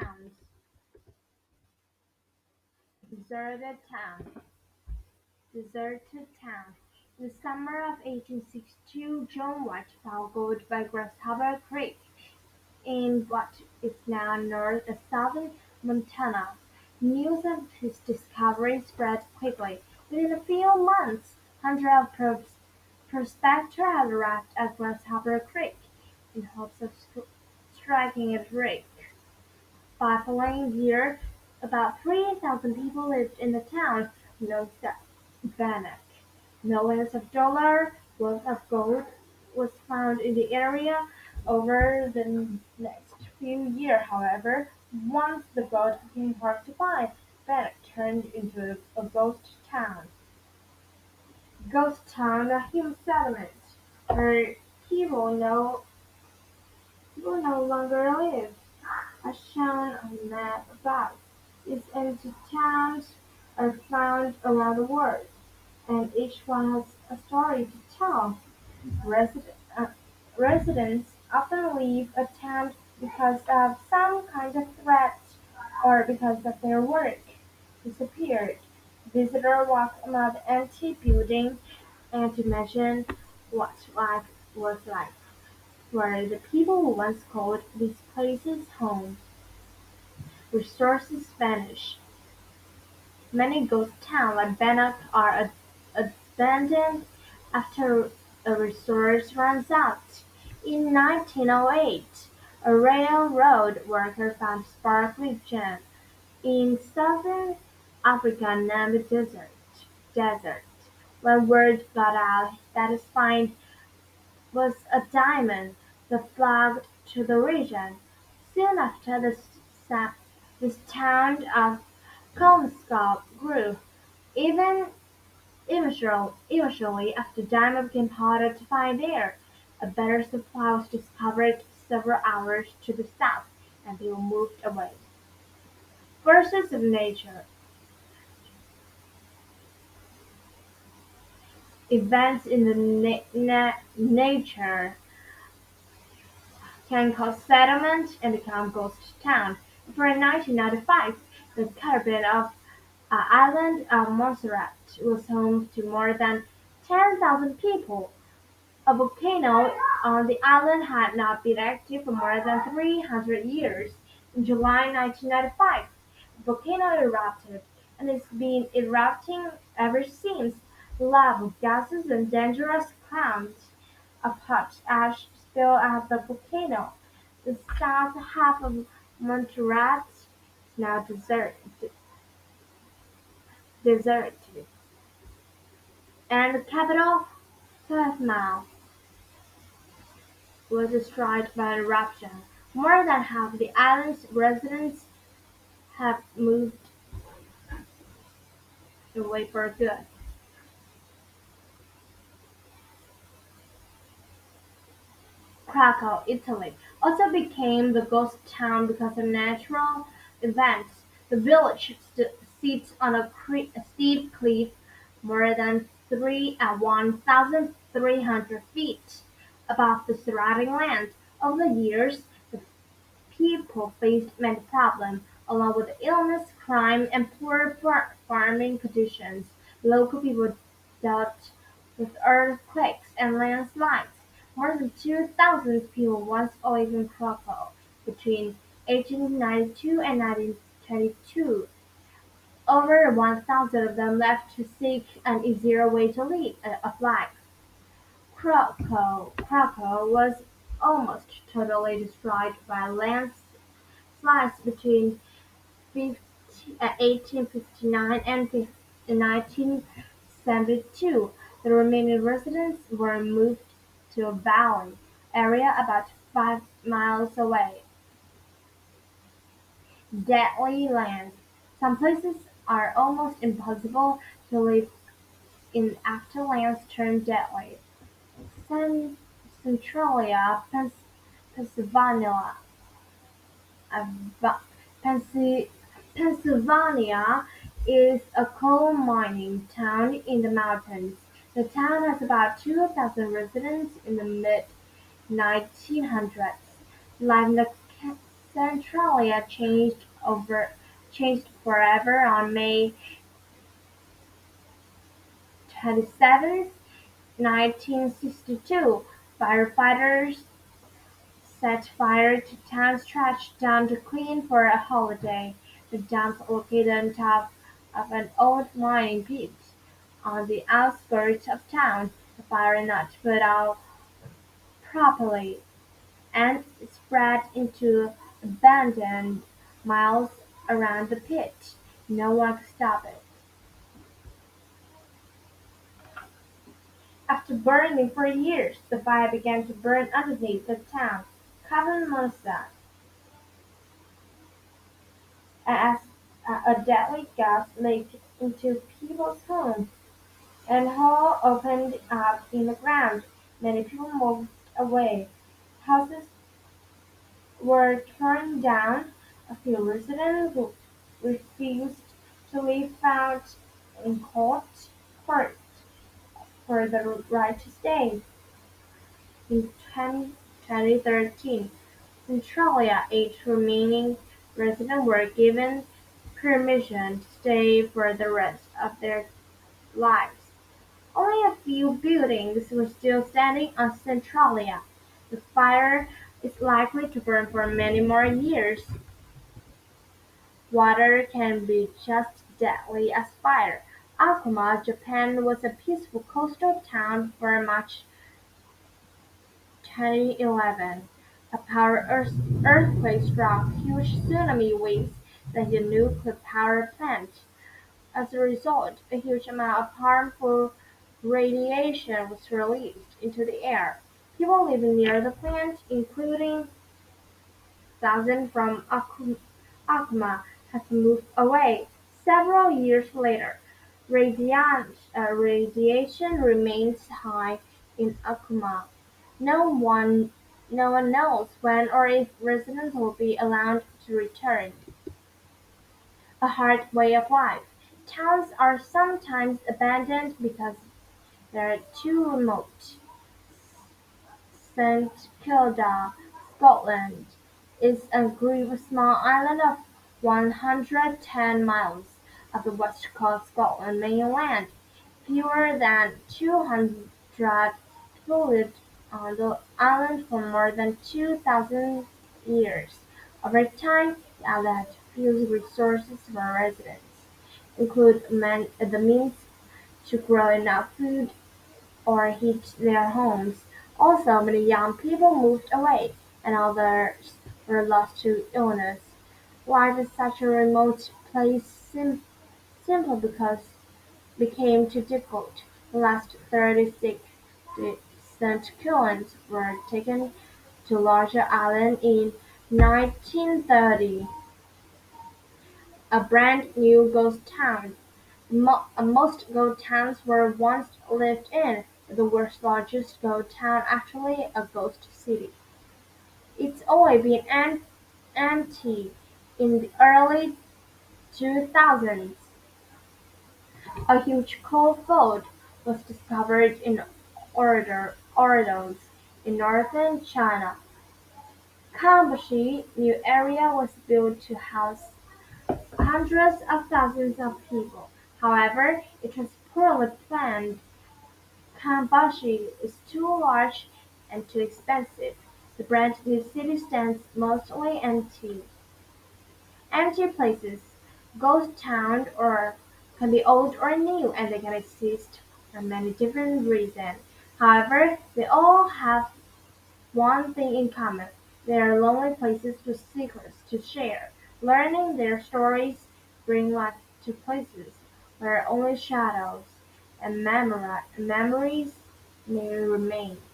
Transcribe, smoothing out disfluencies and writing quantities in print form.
towns. Deserted town. Deserted town. In the summer of 1862, John White found gold by Grasshopper Creek in what is now north and southern Montana. News of his discovery spread quickly. Within a few months, hundreds of prospectors had arrived at Grasshopper Creek in hopes of striking it rich. By following year, about 3,000 people lived in the town known as Bannack. Millions of dollars worth of gold was found in the area over the next few years. However, once the gold became hard to find, Bannack turned into a ghost town. Ghost town, a human settlement where people no, people no longer live. As shown on the map above, these empty towns are found around the world, and each one has a story to tell. Residents often leave a town because of some kind of threat or because of their work disappeared. Visitors walk among the empty buildings and imagine what life was like, where the people who once called these places home. Resources vanish. Many ghost towns like Bannock are abandoned after a resource runs out. In 1908, a railroad worker found sparkly gem in southern Africa named Desert. When word got out that his find was a diamond, the flocked to the region. Soon after, this town of Kelmscott grew. Even eventually, after diamond became harder to find there, a better supply was discovered several hours to the south, and people moved away. Forces of nature. Events in the nature can cause settlement and become ghost town. Before 1995, the Caribbean of island of Montserrat was home to more than 10,000 people. A volcano on the island had not been active for more than 300 years. In July 1995, the volcano erupted, and it's been erupting ever since. Lava, gases, and dangerous clouds of hot ash spill out of the volcano. The south half of Montserrat is now deserted, and the capital, Sefmao, was destroyed by an eruption. More than half the island's residents have moved away for good. Krakow, Italy, also became the ghost town because of natural events. The village sits on a steep cliff more than 1,300 feet above the surrounding land. Over the years, the people faced many problems, along with illness, crime, and poor farming conditions. Local people dealt with earthquakes and landslides. More than 2,000 people once lived in Krakow between 1892 and 1922. Over 1,000 of them left to seek an easier way to live of life. Krakow was almost totally destroyed by landslides between 1859 and 1972. The remaining residents were moved to a valley area about 5 miles away. Deadly land. Some places are almost impossible to live in after lands turn deadly. Cen- Centralia, Pennsylvania, Pennsy- Pennsylvania is a coal mining town in the mountains. The town has about 2,000 residents in the mid-1900s. Live in the Centralia changed forever on May 27, 1962. Firefighters set fire to town stretched down to clean for a holiday. The dump located on top of an old mining pit on the outskirts of town. The fire not put out properly and spread into abandoned miles around the pit. No one could stop it. After burning for years, the fire began to burn underneath the town. Carbon monoxide, as a deadly gas leaked into people's homes, and hole opened up in the ground. Many people moved away. Houses were torn down. A few residents who refused to leave found in court for the right to stay. In 2013, Centralia, eight remaining residents were given permission to stay for the rest of their lives. Only a few buildings were still standing on Centralia. The fire is likely to burn for many more years. Water can be just deadly as fire. Akuma, Japan was a peaceful coastal town for much 2011. A power earthquake struck huge tsunami waves that hit a nuclear power plant. As a result, a huge amount of harmful radiation was released into the air. People living near the plant, including thousands from Akuma, have moved away. Several years later, radiation remains high in Akuma. No one no one knows when or if residents will be allowed to return. A hard way of life. Towns are sometimes abandoned because they are too remote. St Kilda, Scotland, is a group small island of 110 miles off the west coast Scotland mainland. Fewer than 200 people lived on the island for more than 2,000 years. Over time, the island had few resources for residents, including the means to grow enough food or heat their homes. Also, many young people moved away, and others were lost to illness. Life in such a remote place simply because became too difficult. The last 36 St. Kilns were taken to larger island in 1930, a brand new ghost town. Most ghost towns were once lived in, but the world's largest ghost town actually a ghost city. It's only been empty in the early 2000s. A huge coal field was discovered in Ordos in northern China. Kambashi new area was built to house hundreds of thousands of people. However, it was poorly planned. Kambashi is too large and too expensive. The brand new city stands mostly empty. Empty places, ghost town or can be old or new and they can exist for many different reasons. However, they all have one thing in common: they are lonely places with secrets to share. Learning their stories bring life to places where only shadows and memories may remain.